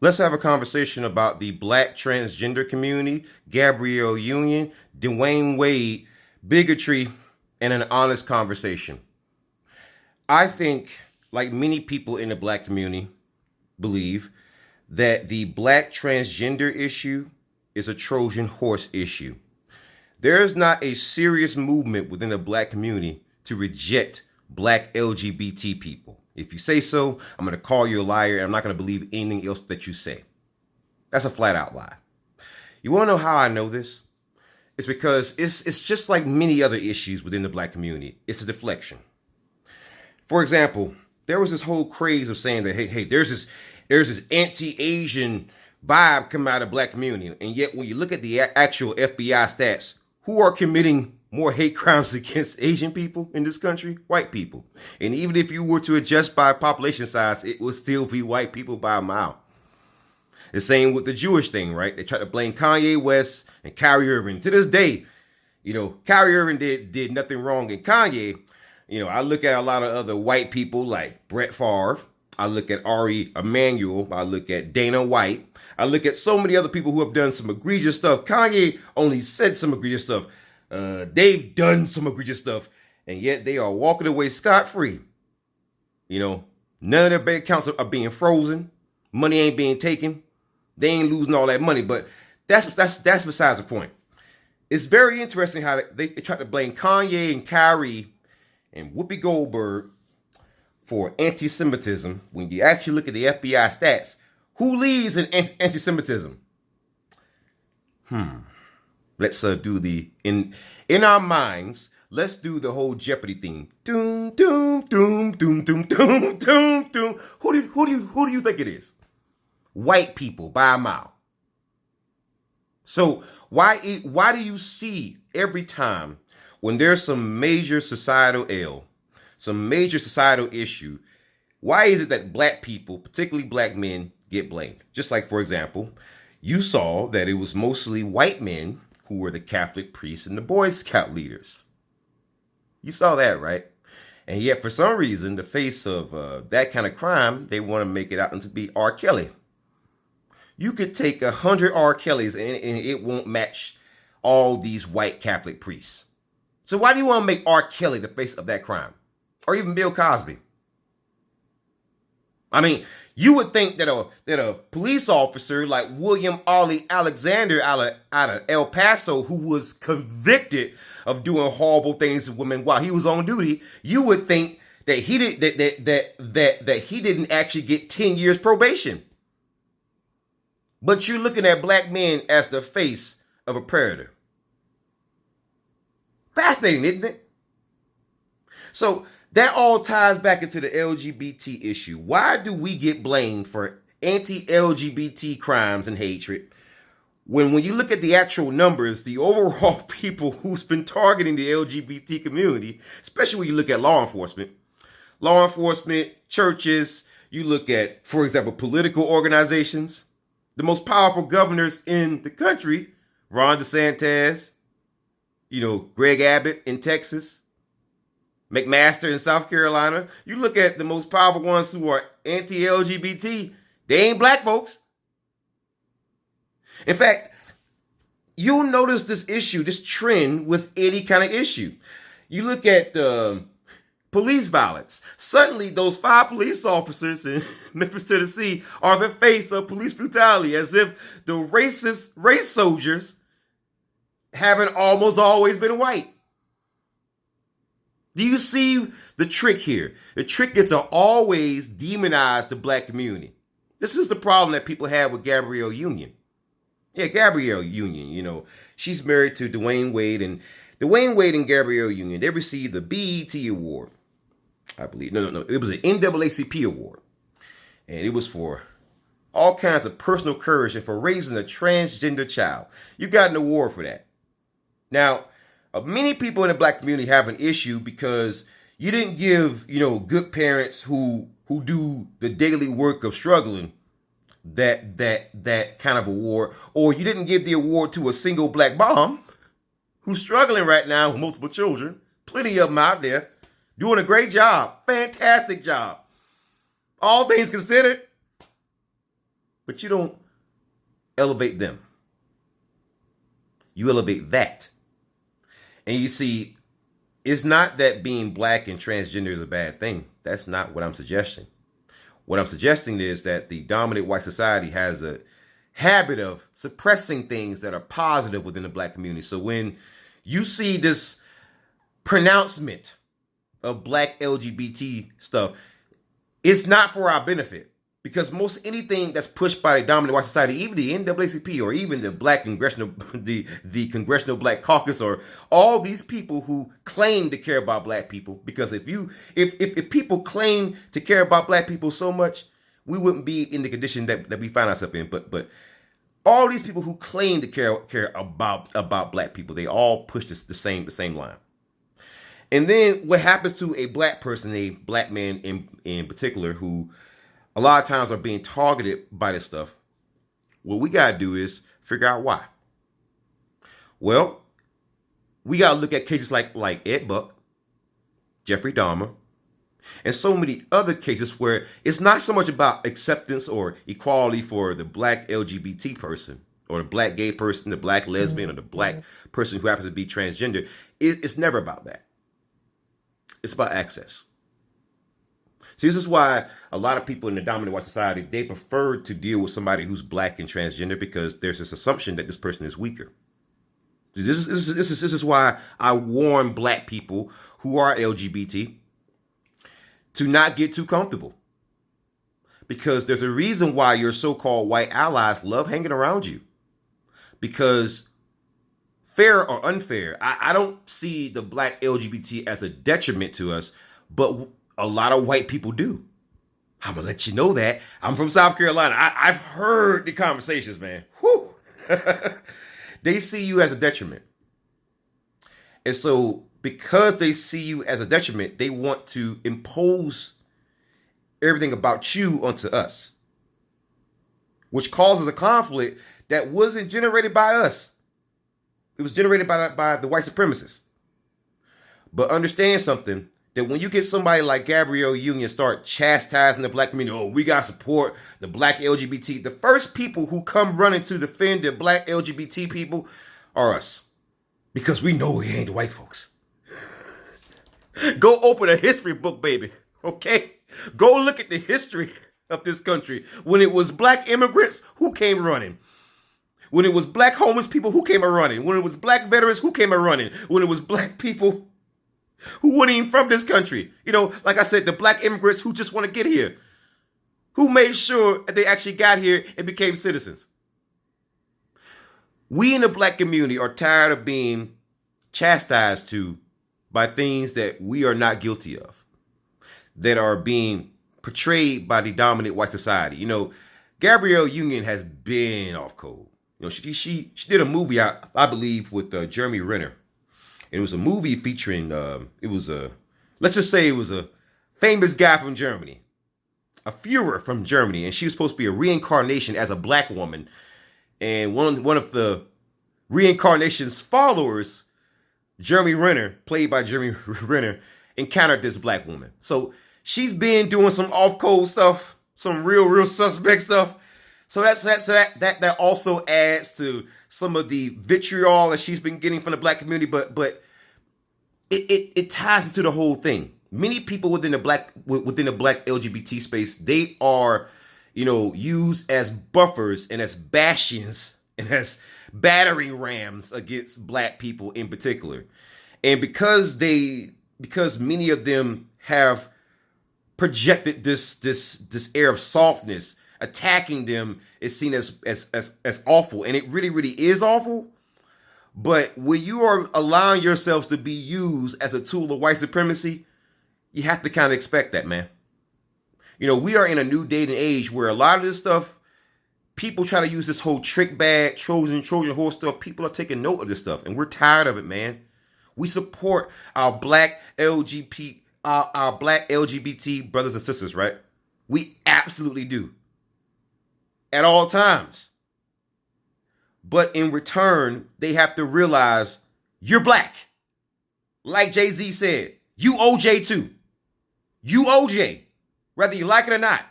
Let's have a conversation about the black transgender community, Gabrielle Union, Dwayne Wade, bigotry, and an honest conversation. I think, like many people in the black community, believe that the black transgender issue is a Trojan horse issue. There is not a serious movement within the black community to reject black LGBT people. If you say so, I'm going to call you a liar and I'm not going to believe anything else that you say. That's a flat out lie. You want to know how I know this? It's because it's just like many other issues within the black community. It's a deflection. For example, there was this whole craze of saying that, hey, there's this anti-Asian vibe coming out of the black community. And yet when you look at the actual FBI stats, who are committing more hate crimes against Asian people in this country? White people. And even if you were to adjust by population size, it would still be white people by a mile. The same with the Jewish thing, right? They try to blame Kanye West and Kyrie Irving. To this day, Kyrie Irving did nothing wrong. And Kanye, I look at a lot of other white people like Brett Favre. I look at Ari Emanuel. I look at Dana White. I look at so many other people who have done some egregious stuff. Kanye only said some egregious stuff. They've done some egregious stuff. And yet they are walking away scot-free. None of their bank accounts are being frozen. Money ain't being taken. They ain't losing all that money. But that's besides the point. It's very interesting how they try to blame Kanye and Kyrie and Whoopi Goldberg for anti-Semitism. When you actually look at the FBI stats, who leads in anti-Semitism? Let's do in our minds. Let's do the whole Jeopardy theme. Doom, doom, doom, doom, doom, doom, doom, doom. Who do you think it is? White people by a mile. So why do you see every time when there's some major societal ill, some major societal issue, why is it that black people, particularly black men, get blamed? Just like, for example, you saw that it was mostly white men who were the Catholic priests and the Boy Scout leaders. You saw that, right? And yet, for some reason, the face of that kind of crime, they want to make it out to be R. Kelly. You could take 100 R. Kellys and it won't match all these white Catholic priests. So why do you want to make R. Kelly the face of that crime? Or even Bill Cosby? I mean, you would think that a police officer like William Ollie Alexander out of El Paso, who was convicted of doing horrible things to women while he was on duty, you would think that he didn't actually get 10 years probation. But you're looking at black men as the face of a predator. Fascinating, isn't it? So that all ties back into the LGBT issue. Why do we get blamed for anti-LGBT crimes and hatred when you look at the actual numbers, the overall people who's been targeting the LGBT community, especially when you look at law enforcement, churches, you look at, for example, political organizations, the most powerful governors in the country, Ron DeSantis, Greg Abbott in Texas, McMaster in South Carolina. You look at the most powerful ones who are anti-LGBT, they ain't black folks. In fact, you'll notice this issue, this trend with any kind of issue. You look at police violence. Suddenly, those 5 police officers in Memphis, Tennessee are the face of police brutality, as if the racist race soldiers haven't almost always been white. Do you see the trick here? The trick is to always demonize the black community. This is the problem that people have with Gabrielle Union. Yeah, Gabrielle Union, she's married to Dwayne Wade, and Dwayne Wade and Gabrielle Union, they received the BET award. I believe. No. It was an NAACP award. And it was for all kinds of personal courage and for raising a transgender child. You got an award for that. Now, many people in the black community have an issue because you didn't give, good parents who do the daily work of struggling that kind of award, or you didn't give the award to a single black mom who's struggling right now with multiple children. Plenty of them out there doing a great job, fantastic job. All things considered, but you don't elevate them. You elevate that. And you see, it's not that being black and transgender is a bad thing. That's not what I'm suggesting. What I'm suggesting is that the dominant white society has a habit of suppressing things that are positive within the black community. So when you see this pronouncement of black LGBT stuff, it's not for our benefit. Because most anything that's pushed by the dominant white society, even the NAACP or even the Black Congressional, the Congressional Black Caucus, or all these people who claim to care about black people, because if people claim to care about black people so much, we wouldn't be in the condition that we find ourselves in. But all these people who claim to care about black people, they all push the same line. And then what happens to a black person, a black man in particular, who a lot of times are being targeted by this stuff? What we got to do is figure out why. Well, we got to look at cases like Ed Buck, Jeffrey Dahmer, and so many other cases where it's not so much about acceptance or equality for the black LGBT person or the black gay person, the black lesbian, or the black person who happens to be transgender. It's never about that. It's about access. See, this is why a lot of people in the dominant white society, they prefer to deal with somebody who's black and transgender, because there's this assumption that this person is weaker. This is why I warn black people who are LGBT to not get too comfortable. Because there's a reason why your so-called white allies love hanging around you. Because fair or unfair, I don't see the black LGBT as a detriment to us, but a lot of white people do. I'm going to let you know that. I'm from South Carolina. I've heard the conversations, man. Whew. They see you as a detriment. And so because they see you as a detriment, they want to impose everything about you onto us, which causes a conflict that wasn't generated by us. It was generated by the white supremacists. But understand something, that when you get somebody like Gabrielle Union start chastising the black community, oh, we got to support the black LGBT, the first people who come running to defend the black LGBT people are us. Because we know we ain't the white folks. Go open a history book, baby. Okay? Go look at the history of this country. When it was black immigrants, who came running? When it was black homeless people, who came running? When it was black veterans, who came running? When it was black people who weren't even from this country. You know, like I said, the black immigrants who just want to get here. Who made sure that they actually got here and became citizens. We in the black community are tired of being chastised by things that we are not guilty of, that are being portrayed by the dominant white society. You know, Gabrielle Union has been off cold. You know, she did a movie, I believe, with Jeremy Renner. It was a movie featuring, let's just say it was a famous guy from Germany, a Führer from Germany, and she was supposed to be a reincarnation as a black woman. And one of the reincarnation's followers, Jeremy Renner, played by Jeremy Renner, encountered this black woman. So she's been doing some off-code stuff, some real suspect stuff. So that also adds to some of the vitriol that she's been getting from the black community, but it ties into the whole thing. Many people within the black LGBT space, they are, you know, used as buffers and as bastions and as battering rams against black people in particular. And because many of them have projected this air of softness, attacking them is seen as awful, and it really is awful. But when you are allowing yourselves to be used as a tool of white supremacy, you have to kind of expect that, man. You know, we are in a new day and age where a lot of this stuff, people try to use this whole trick bag, Trojan horse stuff. People are taking note of this stuff, and we're tired of it, man. We support our black LGBT brothers and sisters, right? We absolutely do. At all times. But in return, they have to realize you're black. Like Jay-Z said, you OJ too. You OJ, whether you like it or not.